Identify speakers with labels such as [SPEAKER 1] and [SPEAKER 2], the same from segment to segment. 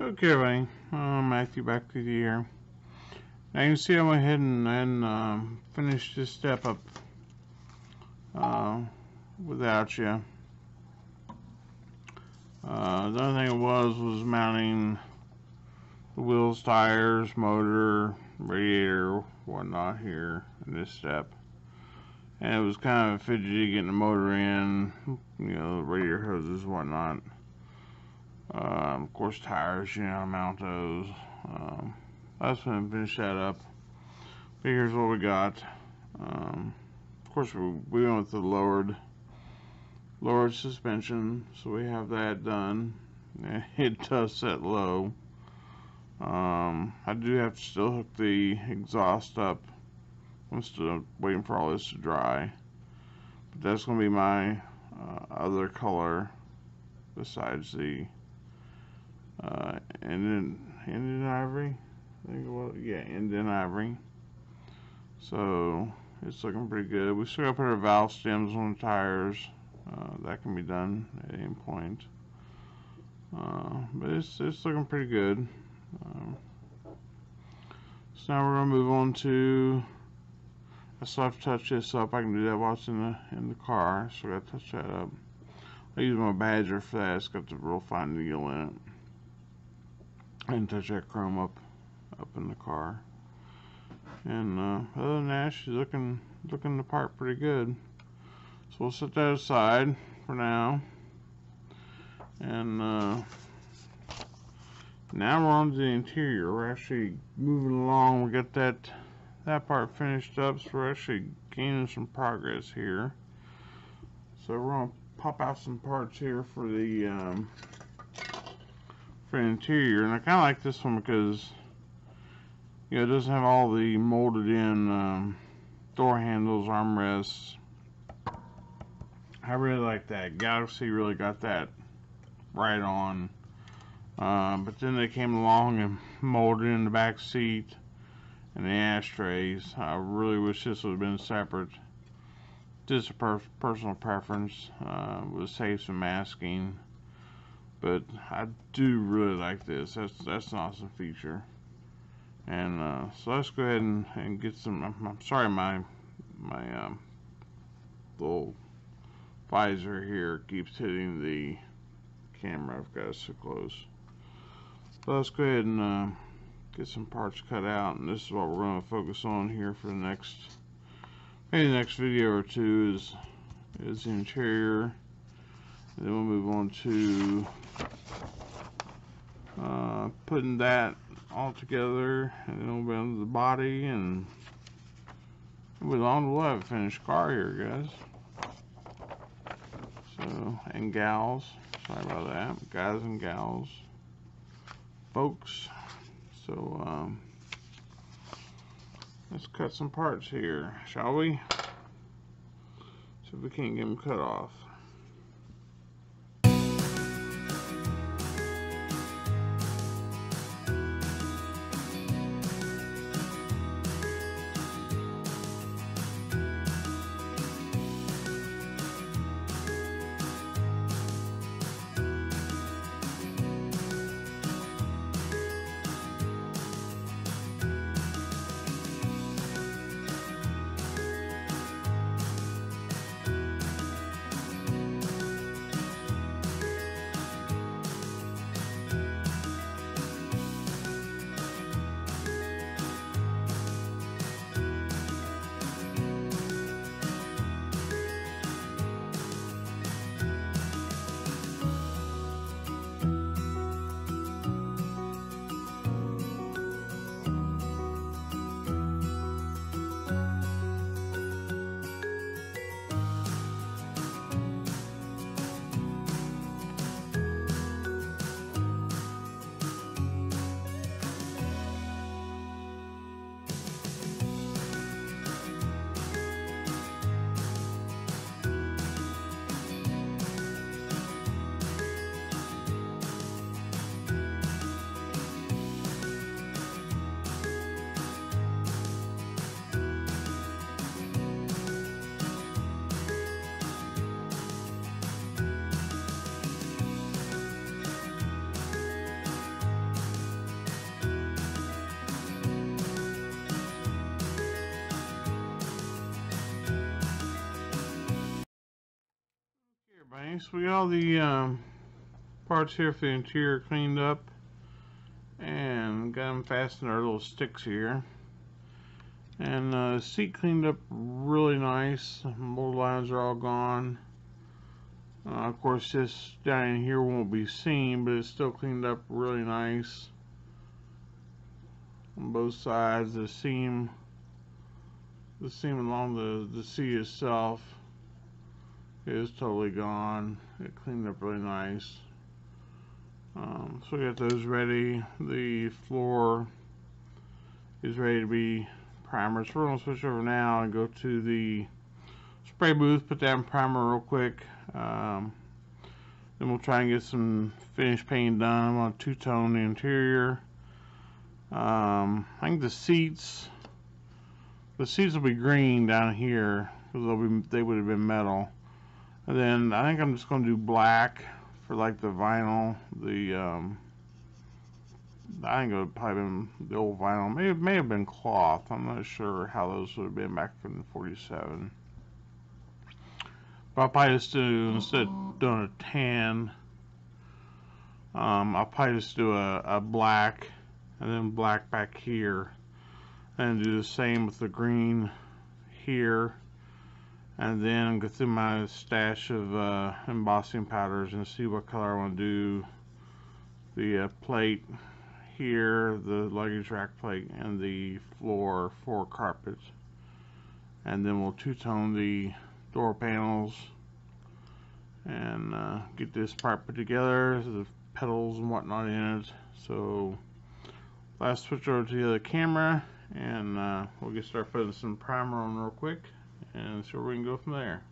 [SPEAKER 1] Okay, buddy. Matthew, back to you here. Now you can see I went ahead and finished this step up without you. The only thing it was mounting the wheels, tires, motor, radiator, whatnot here in this step. And it was kind of fidgety getting the motor in, you know, the radiator hoses, whatnot. Of course, tires, you know, mount those. I was going to finish that up. But here's what we got. Of course, we went with the lowered suspension, so we have that done. It does set low. I do have to still hook the exhaust up. I'm still waiting for all this to dry. But that's going to be my other color besides the Indian ivory. I think it was, yeah, Indian ivory. So it's looking pretty good. We still got to put our valve stems on the tires. That can be done at any point. But it's looking pretty good. So now we're gonna move on to. I still have to touch this up. I can do that while it's in the car. So I got to touch that up. I use my Badger for that. It's got the real fine needle in it. And touch that chrome up in the car. And other than that, she's looking the part pretty good. So we'll set that aside for now. And now we're on to the interior. We're actually moving along. We got that part finished up, so we're actually gaining some progress here. So we're gonna pop out some parts here for the interior, and I kind of like this one because, you know, it doesn't have all the molded in door handles, armrests. I really like that. Galaxy really got that right on. But then they came along and molded in the back seat and the ashtrays. I really wish this would have been separate. Just a personal preference. Would save some masking. But I do really like this. That's an awesome feature. And so let's go ahead and get some. I'm sorry, my little visor here keeps hitting the camera. I've got it so close. So let's go ahead and get some parts cut out, and this is what we're going to focus on here for the next, maybe the next video or two is the interior, and then we'll move on to putting that all together, and then we'll be on the body, and we'll have a finished car here, guys. So, and gals, sorry about that, guys and gals, folks. So let's cut some parts here, shall we? See if we can't get them cut off. Okay, so we got all the parts here for the interior cleaned up and got them fastened to our little sticks here. And the seat cleaned up really nice. Mold lines are all gone. Of course, this down in here won't be seen, but it's still cleaned up really nice on both sides. The seam along the seat itself is totally gone. It cleaned up really nice. So we got those ready. The floor is ready to be primered. So we're going to switch over now and go to the spray booth, put that in primer real quick. Then we'll try and get some finish paint done. I'm going to two-tone the interior. I think the seats will be green down here because they would have been metal. And then I think I'm just going to do black for like the vinyl. I think it would probably been the old vinyl. It may have been cloth. I'm not sure how those would have been back in '47. But I'll probably just do, instead of doing a tan, I'll probably just do a black and then black back here, and do the same with the green here, and then go through my stash of embossing powders and see what color I want to do the plate here, the luggage rack plate, and the floor for carpets. And then we'll two-tone the door panels and get this part put together, the pedals and whatnot in it. So last switch over to the other camera, and we'll get started putting some primer on real quick and see where we can go from there.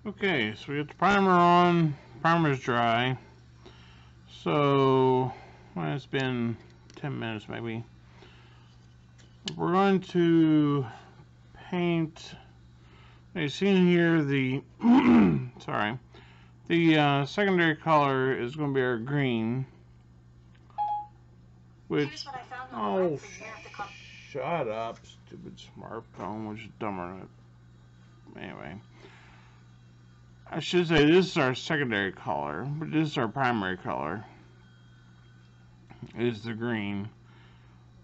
[SPEAKER 1] Okay, so we got the primer on. Primer's dry. So, well, it's been 10 minutes maybe. We're going to paint. You see in here the sorry, the secondary color is going to be our green, which shut up, stupid smartphone, which is dumber than it. Anyway, I should say this is our secondary color, but this is our primary color, is the green.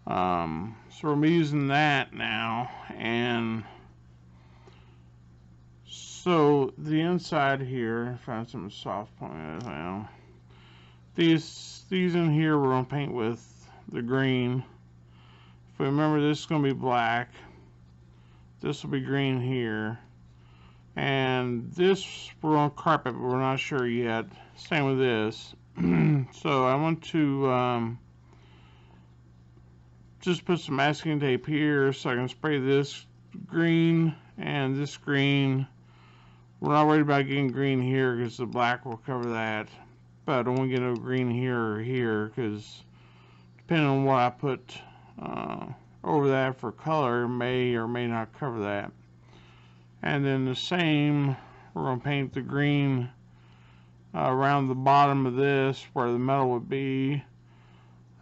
[SPEAKER 1] So we're using that now, and so the inside here, find some soft point now. These in here we're going to paint with the green. If we remember, this is going to be black. This will be green here. And this we're on carpet, but we're not sure yet. Same with this. So I want to just put some masking tape here so I can spray this green and this green. We're not worried about getting green here because the black will cover that. But I don't want to get no green here or here because depending on what I put over that for color may or may not cover that. And then the same, we're going to paint the green around the bottom of this where the metal would be.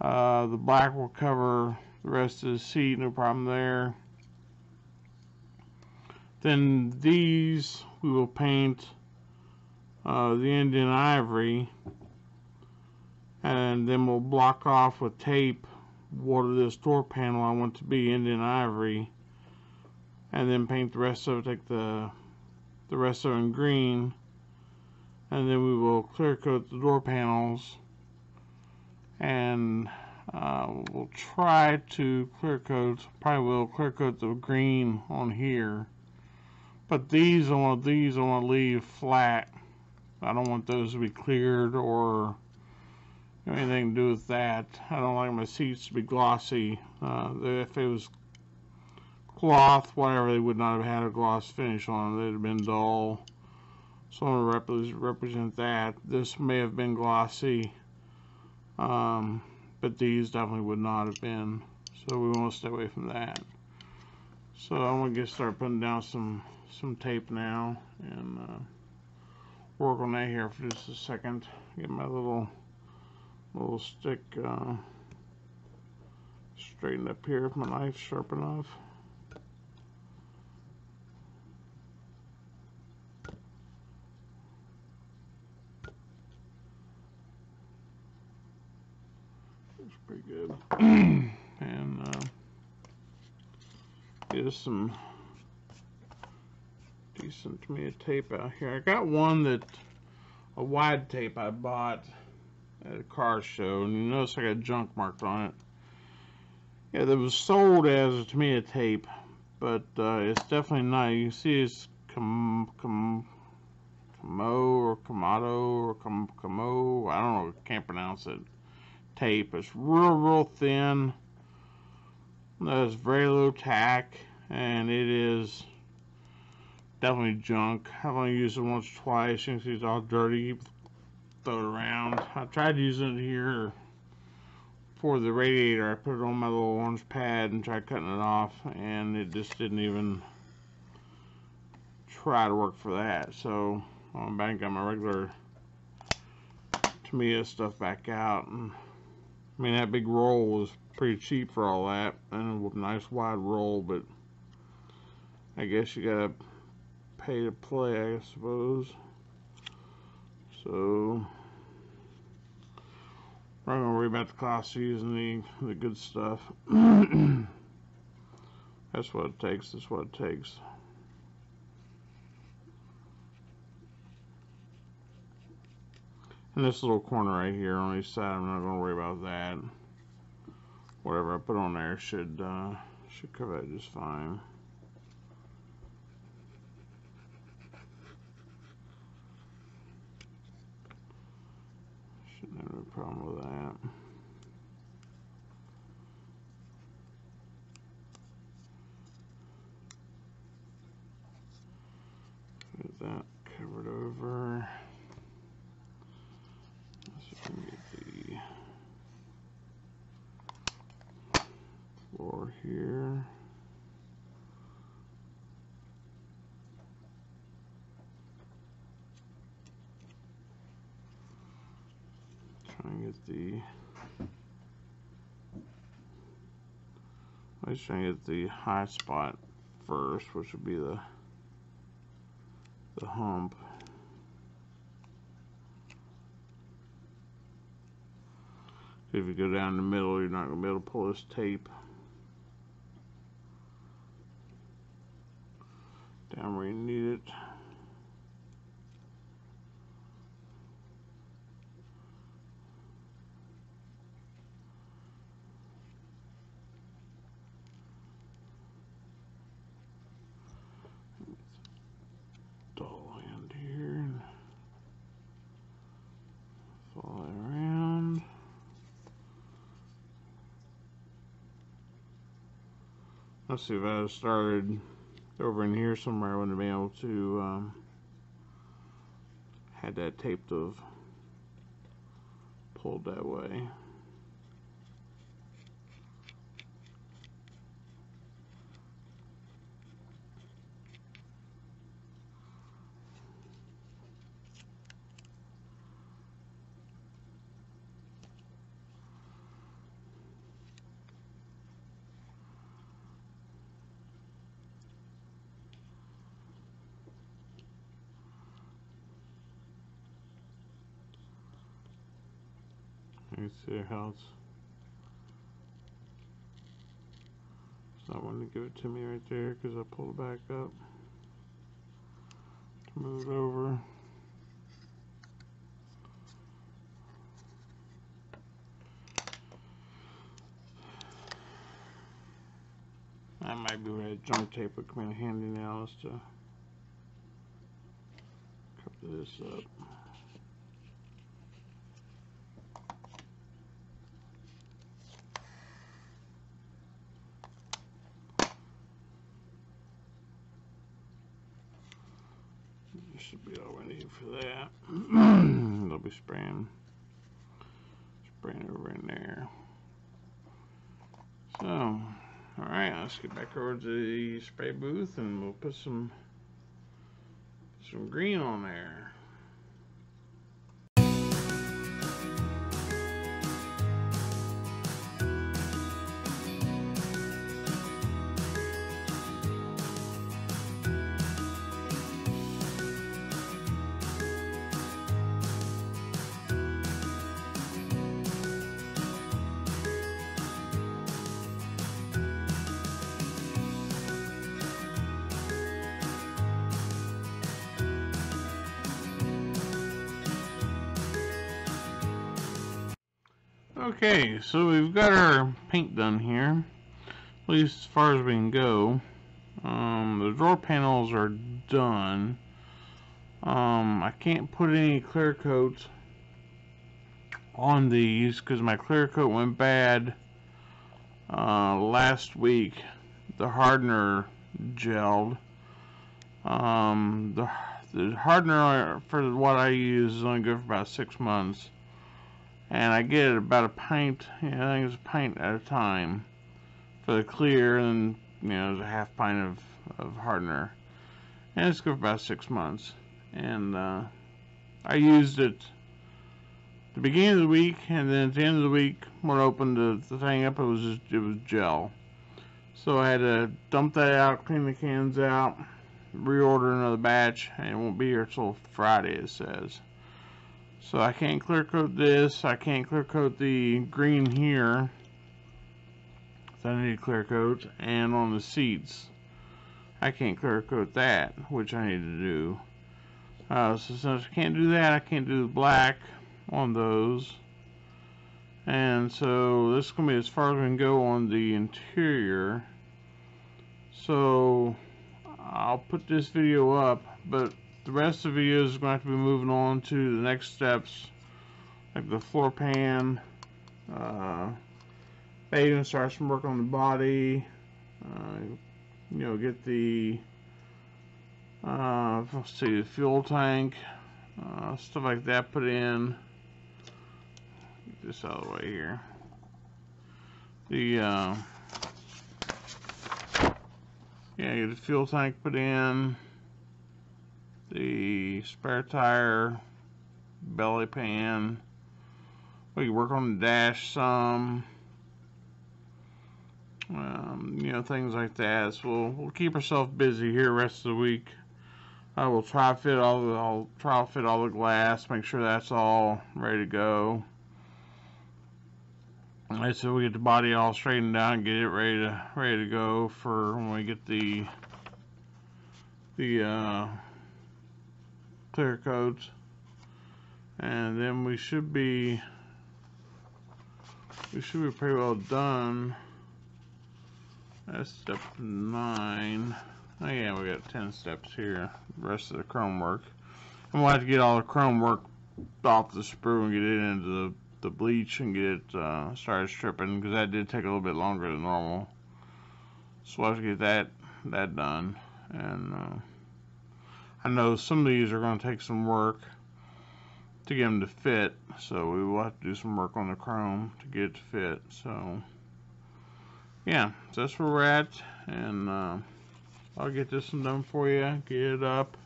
[SPEAKER 1] The black will cover the rest of the seat, no problem there. Then these we will paint the Indian ivory, and then we'll block off with tape what of this door panel I want to be Indian ivory, and then paint the rest of it, take the rest of it in green, and then we will clear coat the door panels, and we'll try to clear coat, probably will clear coat the green on here, but these I want to leave flat. I don't want those to be cleared or anything to do with that. I don't like my seats to be glossy. If it was cloth, whatever, they would not have had a gloss finish on them. They'd have been dull. So I'm going to represent that. This may have been glossy, but these definitely would not have been. So we want to stay away from that. So I'm going to start putting down some tape now and work on that here for just a second. Get my little stick straightened up here if my knife's sharp enough. Looks pretty good. And get some decent to me tape out here. I got one a wide tape I bought at a car show, and you notice I got junk marked on it. Yeah, that was sold as a Tamiya tape, but it's definitely not. You can see it's Camo or Kamado or Camo. I don't know. Can't pronounce it. Tape. It's real thin. It's very low tack, and it is definitely junk. I've only used it once or twice. You can see it's all dirty. Throw it around. I tried using it here for the radiator. I put it on my little orange pad and tried cutting it off, and it just didn't even try to work for that. So I'm back, got my regular Tamiya stuff back out, and I mean that big roll was pretty cheap for all that, and a nice wide roll, but I guess you gotta pay to play, I suppose. So we're not gonna worry about the cost of using the good stuff. That's what it takes. That's what it takes. And this little corner right here on each side, I'm not gonna worry about that. Whatever I put on there should cover that just fine. Shouldn't have a problem with that. Get that covered over. Let's see if we can get the floor here. Let's try and get the high spot first, which would be the hump. If you go down the middle, you're not going to be able to pull this tape down where you need it. Dull end here. Follow that Let's see, if I had started over in here somewhere, I wouldn't have been able to had that taped of pulled that way. You see how it's not wanting to give it to me right there because I pulled it back up to move it over. That might be where that junk tape would come in handy now, is to cover this up. This should be all we need for that. They'll be spraying over in there. So, alright, let's get back over to the spray booth and we'll put some green on there. Okay, so we've got our paint done here, at least as far as we can go. The door panels are done. I can't put any clear coat on these because my clear coat went bad last week. The hardener gelled. The hardener for what I use is only good for about 6 months. And I get about a pint, I think it's a pint at a time for the clear, and there's a half pint of hardener. And it's good for about 6 months. And I used it the beginning of the week, and then at the end of the week, when I opened the thing up, it was gel. So I had to dump that out, clean the cans out, reorder another batch, and it won't be here till Friday, it says. So I can't clear coat this, I can't clear coat the green here, so I need to clear coat, and on the seats, I can't clear coat that, which I need to do. So since I can't do that, I can't do the black on those. And so this is going to be as far as we can go on the interior. So I'll put this video up, but the rest of the videos is going to have to be moving on to the next steps, like the floor pan. They're going to start some work on the body. Get the let's see, the fuel tank, stuff like that put in. Get this out of the way here. Get the fuel tank put in. The spare tire, belly pan. We can work on the dash some. Things like that. So we'll keep ourselves busy here the rest of the week. I will try to fit all the glass, make sure that's all ready to go. Alright, so we get the body all straightened out and get it ready to go for when we get the clear coat, and then we should be pretty well done. That's step 9. Oh yeah, we got 10 steps here. The rest of the chrome work, and we'll have to get all the chrome work off the sprue and get it into the bleach and get it started stripping, because that did take a little bit longer than normal. So we'll have to get that done. And I know some of these are going to take some work to get them to fit, so we will have to do some work on the chrome to get it to fit. So yeah, so that's where we're at, and I'll get this one done for you, get it up.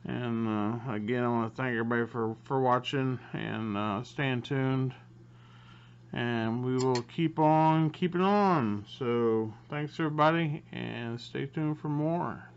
[SPEAKER 1] And again, I want to thank everybody for watching and staying tuned. And we will keep on keeping on. So thanks everybody, and stay tuned for more.